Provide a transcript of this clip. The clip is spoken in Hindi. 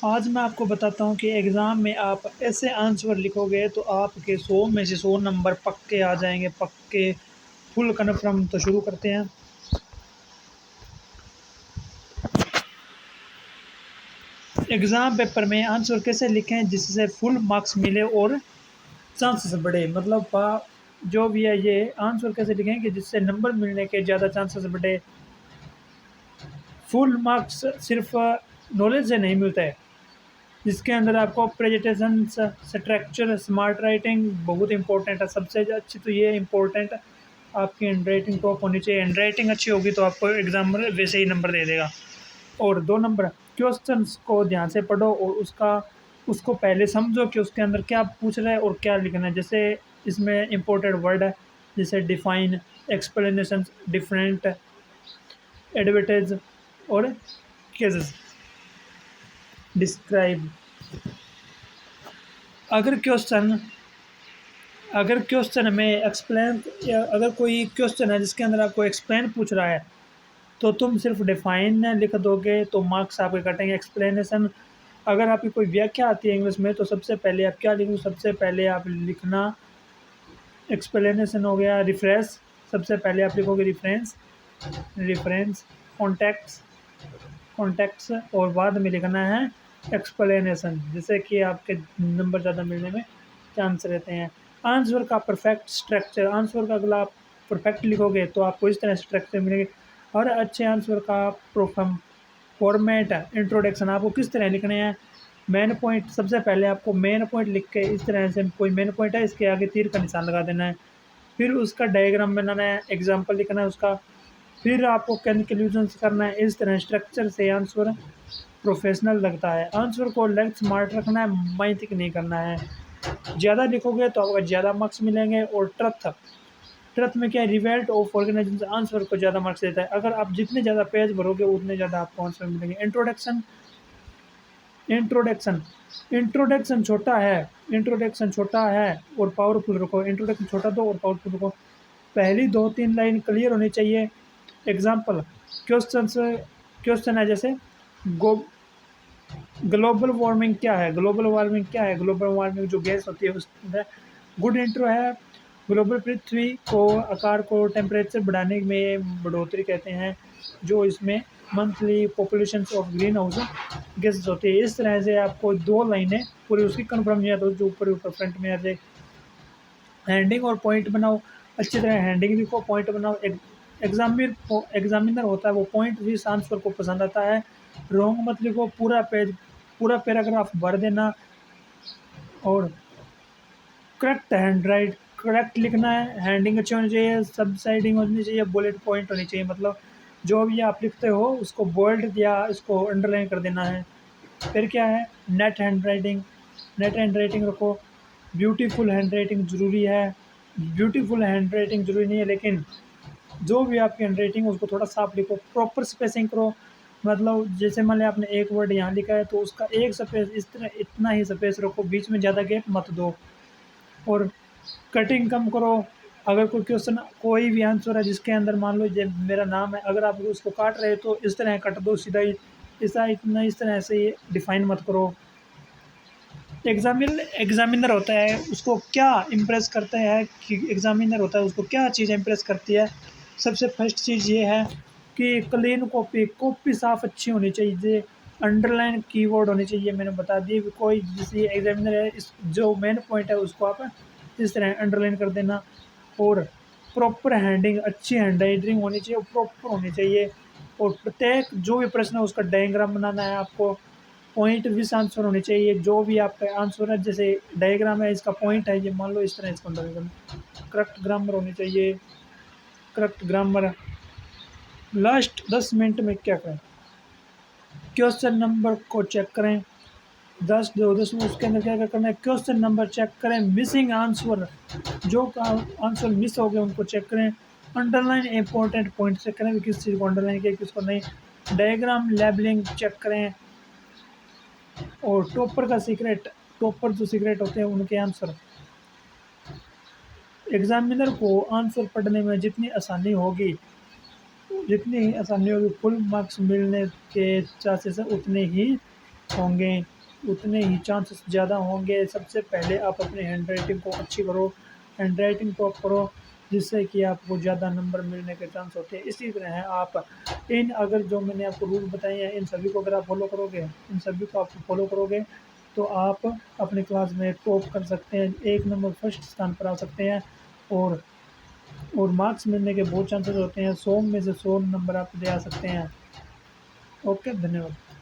आज मैं आपको बताता हूँ कि एग्ज़ाम में आप ऐसे आंसर लिखोगे तो आपके 100 में से 100 नंबर पक्के आ जाएंगे, पक्के फुल कन्फर्म। तो शुरू करते हैं। एग्ज़ाम पेपर में आंसर कैसे लिखें जिससे फुल मार्क्स मिले और चांसेस बढ़े। मतलब जो भी है ये आंसर कैसे लिखें कि जिससे नंबर मिलने के ज़्यादा चांसेस बढ़े। फुल मार्क्स सिर्फ नॉलेज से नहीं मिलता है, जिसके अंदर आपको प्रेजेंटेशन, स्ट्रक्चर, स्मार्ट राइटिंग बहुत इंपॉर्टेंट है। सबसे अच्छी तो ये इम्पोर्टेंट आपकी हैंड राइटिंग टॉप होनी चाहिए। हैंड राइटिंग अच्छी होगी तो आपको एग्जाम में वैसे ही नंबर दे देगा। और 2 नंबर, क्वेश्चंस को ध्यान से पढ़ो और उसको पहले समझो कि उसके अंदर क्या पूछ रहा है और क्या लिखना है। जैसे इसमें इम्पोर्टेंट वर्ड है जैसे डिफाइन, एक्सप्लेनेशन, डिफरेंट, एडवर्टाइज और केसेस, डिस्क्राइब। अगर क्वेश्चन अगर क्वेश्चन में एक्सप्लेन, या अगर कोई क्वेश्चन है जिसके अंदर आपको एक्सप्लेन पूछ रहा है तो तुम सिर्फ डिफाइन लिख दोगे तो मार्क्स आपके कटेंगे। एक्सप्लेनेशन, अगर आपकी कोई व्याख्या आती है इंग्लिश में तो सबसे पहले आप क्या लिखो, सबसे पहले आप लिखना एक्सप्लेनेशन हो गया। रिफ्रेश, सबसे पहले आप लिखोगे रिफरेंस, रिफरेंस, कॉन्टेक्ट्स, कॉन्टेक्ट्स, और बाद में लिखना है एक्सप्लेनेशन, जिससे कि आपके नंबर ज़्यादा मिलने में चांस रहते हैं। आंसर का परफेक्ट स्ट्रक्चर, आंसर का अगर आप परफेक्ट लिखोगे तो आपको इस तरह स्ट्रक्चर मिलेंगे। और अच्छे आंसर का प्रोफम फॉर्मेट है। इंट्रोडक्शन, आपको किस तरह लिखने हैं। मेन पॉइंट, सबसे पहले आपको मेन पॉइंट लिख के इस तरह से, कोई मेन पॉइंट है इसके आगे तीर का निशान लगा देना है। फिर उसका डायग्राम बनाना है, एग्जाम्पल लिखना है उसका। फिर आपको कंक्लूजन करना है। इस तरह स्ट्रक्चर से आंसर प्रोफेशनल लगता है। आंसर को लेंथ स्मार्ट रखना है, माइथिक नहीं करना है। ज़्यादा लिखोगे तो आपको ज़्यादा मार्क्स मिलेंगे। और ट्रथ, ट्रथ में क्या है, रिवेल्ट ऑफ ऑर्गेनाइजेशन आंसर को ज़्यादा मार्क्स देता है। अगर आप जितने ज़्यादा पेज भरोगे उतने ज़्यादा आपको आंसर मिलेंगे। इंट्रोडक्शन, इंट्रोडक्शन इंट्रोडक्शन छोटा है, इंट्रोडक्शन छोटा है और पावरफुल रखो। इंट्रोडक्शन छोटा दो और पावरफुल रखो। पहली 2-3 लाइन क्लियर होनी चाहिए। एग्जाम्पल, क्वेश्चन क्वेश्चन है जैसे गो ग्लोबल वार्मिंग क्या है, ग्लोबल वार्मिंग क्या है, ग्लोबल वार्मिंग जो गैस होती है उसमें। गुड इंट्रो है, ग्लोबल पृथ्वी को आकार को टेम्परेचर बढ़ाने में बढ़ोतरी कहते हैं, जो इसमें monthly population of green house gases होती है। इस तरह से आपको 2 लाइनें पूरी उसकी कन्फर्म नहीं आता, जो ऊपर ऊपर फ्रंट में आ जाए। हैंडिंग और पॉइंट बनाओ, अच्छी तरह हैंडिंग लिखो, पॉइंट बनाओ। एग्जामिनर होता है वो पॉइंट भी आंसर को पसंद आता है। रॉन्ग मत लिखो, पूरा पेज, पूरा पैराग्राफ भर देना। और करेक्ट हैंड राइट, करेक्ट लिखना है। हैंडिंग अच्छी होनी चाहिए, सब साइडिंग होनी चाहिए, बुलेट पॉइंट होनी चाहिए। मतलब जो भी आप लिखते हो उसको बोल्ड या इसको अंडरलाइन कर देना है। फिर क्या है, net hand writing, net hand writing रखो। ब्यूटीफुल हैंड राइटिंग ज़रूरी है। ब्यूटीफुल हैंड राइटिंग ज़रूरी नहीं है, लेकिन जो भी आपकी हैंड राइटिंग है उसको थोड़ा साफ लिखो। प्रॉपर स्पेसिंग करो। मतलब जैसे मान लिया आपने एक वर्ड यहाँ लिखा है तो उसका एक स्पेस इस तरह, इतना ही स्पेस रखो, बीच में ज़्यादा गैप मत दो। और कटिंग कम करो। अगर कोई क्वेश्चन, कोई भी आंसर है जिसके अंदर मान लो ये मेरा नाम है, अगर आप उसको काट रहे हो तो इस तरह कट दो, सीधा ही ऐसा, इतना इस तरह से डिफाइन मत करो। एग्जामिनर होता है उसको क्या इम्प्रेस करता है, कि एग्जामिनर होता है उसको क्या चीज़ इम्प्रेस करती है। सबसे फर्स्ट चीज़ ये है कि क्लीन कॉपी, कॉपी साफ अच्छी होनी चाहिए। अंडरलाइन कीवर्ड होनी चाहिए, मैंने बता दिए। कोई जैसे एग्जामिनर है, इस जो मेन पॉइंट है उसको आप इस तरह अंडरलाइन कर देना। और प्रॉपर हैंडिंग, अच्छी हैंड राइटिंग होनी चाहिए, प्रॉपर होनी चाहिए। और प्रत्येक जो भी प्रश्न है उसका डायग्राम बनाना है आपको। पॉइंट विस आंसर होने चाहिए, जो भी आपका आंसर है, जैसे डायग्राम है इसका पॉइंट है ये, मान लो इस तरह इसको डायग्राम। करेक्ट ग्रामर होनी चाहिए, करेक्ट ग्रामर। लास्ट 10 मिनट में क्या करें, क्वेश्चन नंबर को चेक करें। 10 में उसके अंदर क्या क्या करना है, क्वेश्चन नंबर चेक करें। मिसिंग आंसर, जो आंसर मिस हो गए उनको चेक करें। अंडरलाइन इंपॉर्टेंट पॉइंट चेक करें, किस चीज़ को अंडरलाइन किया किसको नहीं। डायग्राम लेबलिंग चेक करें। और टॉपर का सीक्रेट, टॉपर जो सीक्रेट होते हैं उनके आंसर। एग्जामिनर को आंसर पढ़ने में जितनी आसानी होगी, फुल मार्क्स मिलने के चांसेस उतने ही होंगे। उतने ही चांसेस ज़्यादा होंगे। सबसे पहले आप अपनी हैंड राइटिंग को अच्छी करो, हैंड राइटिंग को करो, जिससे कि आपको ज़्यादा नंबर मिलने के चांस होते हैं। इसी तरह आप इन अगर जो मैंने आपको रूल बताए हैं इन सभी को अगर आप फॉलो करोगे, इन सभी को आप फॉलो करोगे तो आप अपनी क्लास में टॉप कर सकते हैं, 1 नंबर फर्स्ट स्थान पर आ सकते हैं। और मार्क्स मिलने के बहुत चांसेस होते हैं, 100 में से 100 नंबर आप ले आ सकते हैं। ओके, धन्यवाद।